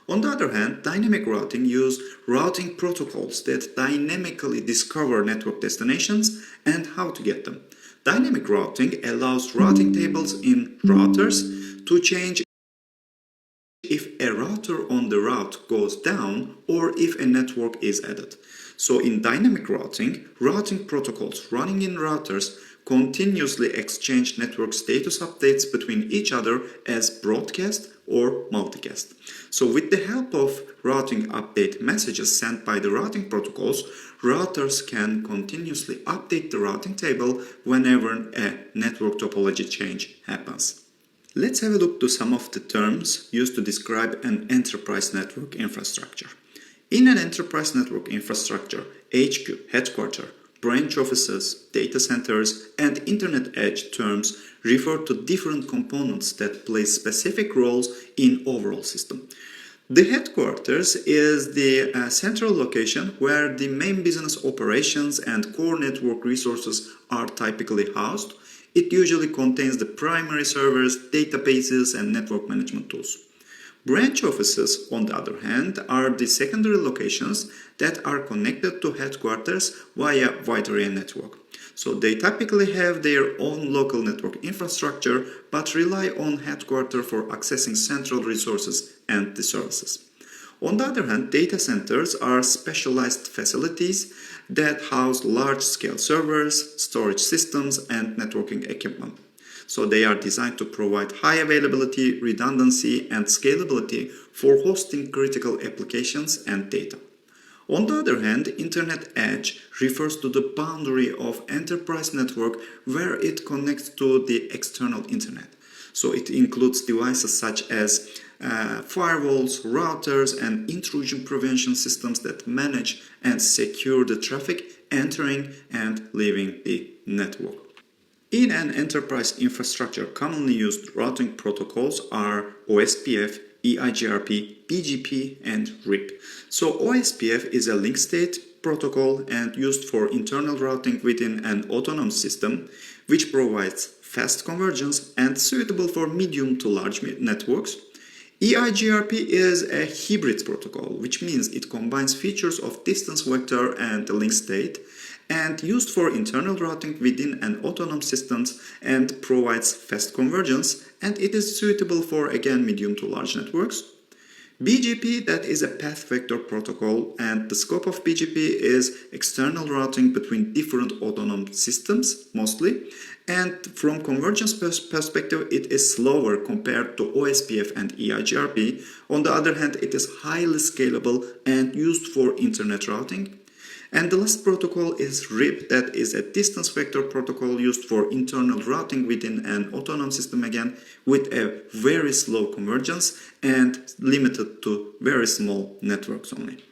On the other hand, dynamic routing uses routing protocols that dynamically discover network destinations and how to get them. Dynamic routing allows routing tables in routers to change if a router on the route goes down or if a network is added. So in dynamic routing, routing protocols running in routers continuously exchange network status updates between each other as broadcast or multicast. So with the help of routing update messages sent by the routing protocols, routers can continuously update the routing table whenever a network topology change happens. Let's have a look to some of the terms used to describe an enterprise network infrastructure. In an enterprise network infrastructure, HQ, headquarters, branch offices, data centers, and internet edge terms refer to different components that play specific roles in overall system. The headquarters is the central location where the main business operations and core network resources are typically housed. It usually contains the primary servers, databases, and network management tools. Branch offices, on the other hand, are the secondary locations that are connected to headquarters via wide area network. So they typically have their own local network infrastructure but rely on headquarters for accessing central resources and the services. On the other hand, data centers are specialized facilities that house large-scale servers, storage systems, and networking equipment. So they are designed to provide high availability, redundancy, and scalability for hosting critical applications and data. On the other hand, Internet Edge refers to the boundary of enterprise network where it connects to the external internet. So it includes devices such as firewalls, routers, and intrusion prevention systems that manage and secure the traffic entering and leaving the network. In an enterprise infrastructure, commonly used routing protocols are OSPF, EIGRP, BGP, and RIP. So OSPF is a link state protocol and used for internal routing within an autonomous system, which provides fast convergence and suitable for medium to large networks. EIGRP is a hybrid protocol, which means it combines features of distance vector and link state, and used for internal routing within an autonomous systems and provides fast convergence, and it is suitable for again medium to large networks. BGP, that is a path vector protocol, and the scope of BGP is external routing between different autonomous systems mostly, and from convergence perspective it is slower compared to OSPF and EIGRP. On the other hand, it is highly scalable and used for internet routing. And the last protocol is RIP, that is a distance vector protocol used for internal routing within an autonomous system again, with a very slow convergence and limited to very small networks only.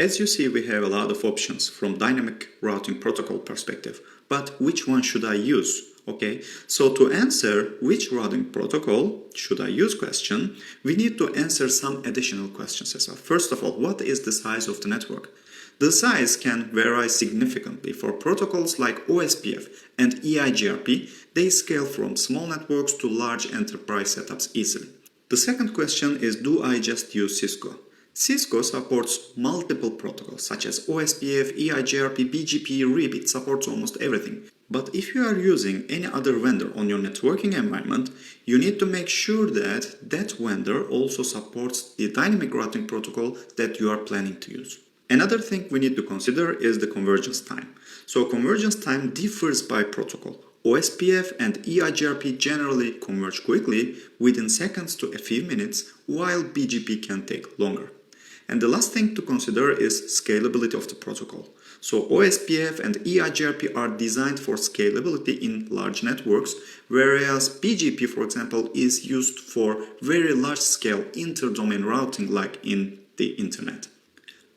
As you see, we have a lot of options from dynamic routing protocol perspective, but which one should I use? Okay, so to answer which routing protocol should I use question, we need to answer some additional questions as well. First of all, what is the size of the network? The size can vary significantly. For protocols like OSPF and EIGRP, they scale from small networks to large enterprise setups easily. The second question is, do I just use Cisco? Cisco supports multiple protocols such as OSPF, EIGRP, BGP, RIP. It supports almost everything. But if you are using any other vendor on your networking environment, you need to make sure that that vendor also supports the dynamic routing protocol that you are planning to use. Another thing we need to consider is the convergence time. So convergence time differs by protocol. OSPF and EIGRP generally converge quickly within seconds to a few minutes, while BGP can take longer. And the last thing to consider is scalability of the protocol. So OSPF and EIGRP are designed for scalability in large networks, whereas BGP, for example, is used for very large-scale inter-domain routing like in the internet.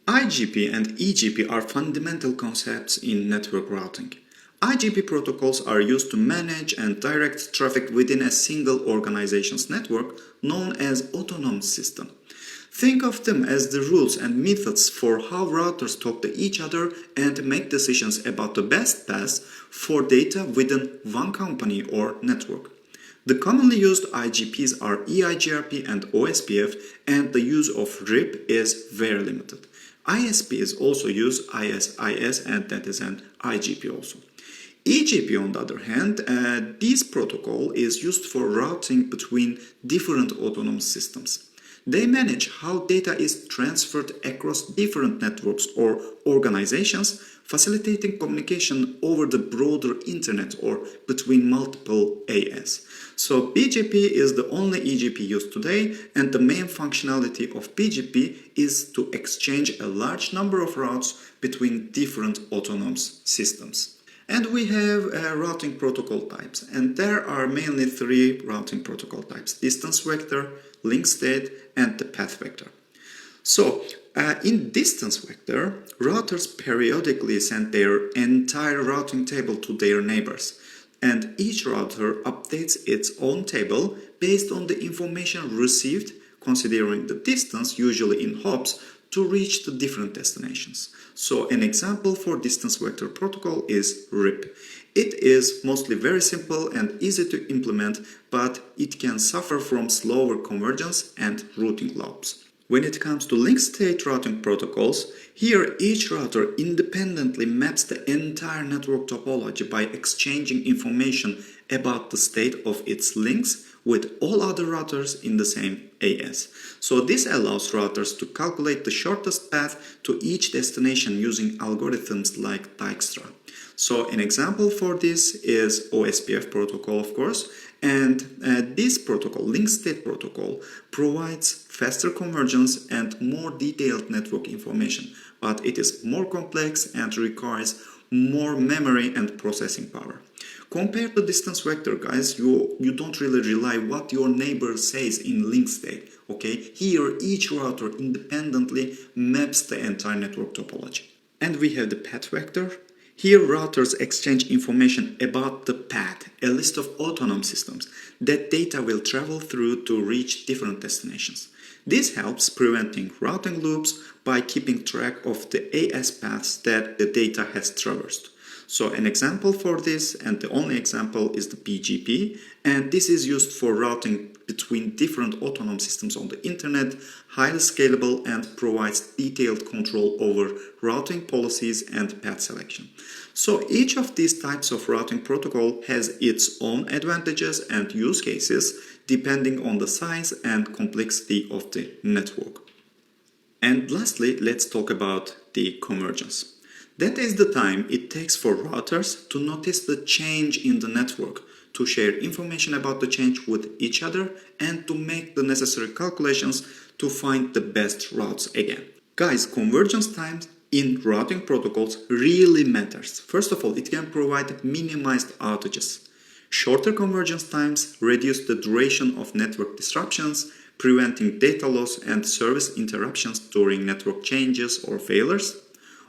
IGP and EGP are fundamental concepts in network routing. IGP protocols are used to manage and direct traffic within a single organization's network known as autonomous system. Think of them as the rules and methods for how routers talk to each other and make decisions about the best path for data within one company or network. The commonly used IGPs are eIGRP and OSPF, and the use of RIP is very limited. ISPs also use ISIS, and that is an IGP also. eGP, on the other hand, this protocol is used for routing between different autonomous systems. They manage how data is transferred across different networks or organizations, facilitating communication over the broader internet or between multiple AS. So BGP is the only eGP used today, and the main functionality of BGP is to exchange a large number of routes between different autonomous systems. And we have routing protocol types, and there are mainly three routing protocol types: distance vector, link state, and the path vector. So, in distance vector, routers periodically send their entire routing table to their neighbors, and each router updates its own table based on the information received, considering the distance, usually in hops, to reach the different destinations. So an example for distance vector protocol is RIP. It is mostly very simple and easy to implement, but it can suffer from slower convergence and routing loops. When it comes to link state routing protocols, here each router independently maps the entire network topology by exchanging information about the state of its links with all other routers in the same AS. So this allows routers to calculate the shortest path to each destination using algorithms like Dijkstra. So an example for this is OSPF protocol, of course, and this protocol, link state protocol, provides faster convergence and more detailed network information, but it is more complex and requires more memory and processing power. Compared to distance vector, guys, you don't really rely what your neighbor says in link state, okay? Here, each router independently maps the entire network topology. And we have the path vector. Here, routers exchange information about the path, a list of autonomous systems that data will travel through to reach different destinations. This helps preventing routing loops by keeping track of the AS paths that the data has traversed. So an example for this, and the only example, is the BGP, and this is used for routing between different autonomous systems on the internet, highly scalable, and provides detailed control over routing policies and path selection. So each of these types of routing protocol has its own advantages and use cases depending on the size and complexity of the network. And lastly, let's talk about the convergence. That is the time it takes for routers to notice the change in the network, to share information about the change with each other, and to make the necessary calculations to find the best routes again. Guys, convergence times in routing protocols really matters. First of all, it can provide minimized outages. Shorter convergence times reduce the duration of network disruptions, preventing data loss and service interruptions during network changes or failures.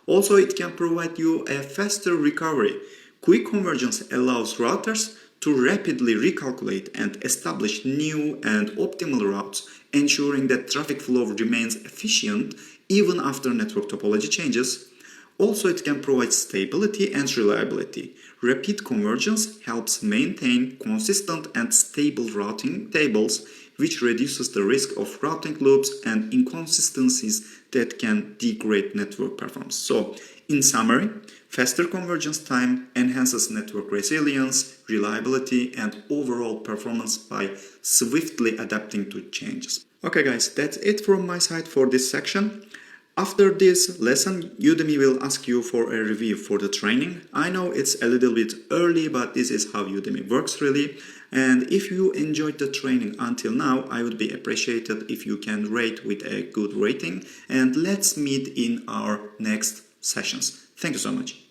Also, it can provide you a faster recovery. Quick convergence allows routers to rapidly recalculate and establish new and optimal routes, ensuring that traffic flow remains efficient even after network topology changes. Also, it can provide stability and reliability. Rapid convergence helps maintain consistent and stable routing tables, which reduces the risk of routing loops and inconsistencies that can degrade network performance. So, in summary, faster convergence time enhances network resilience, reliability, and overall performance by swiftly adapting to changes. Okay guys, that's it from my side for this section. After this lesson, Udemy will ask you for a review for the training. I know it's a little bit early, but this is how Udemy works really. And if you enjoyed the training until now, I would be appreciated if you can rate with a good rating. And let's meet in our next sessions. Thank you so much.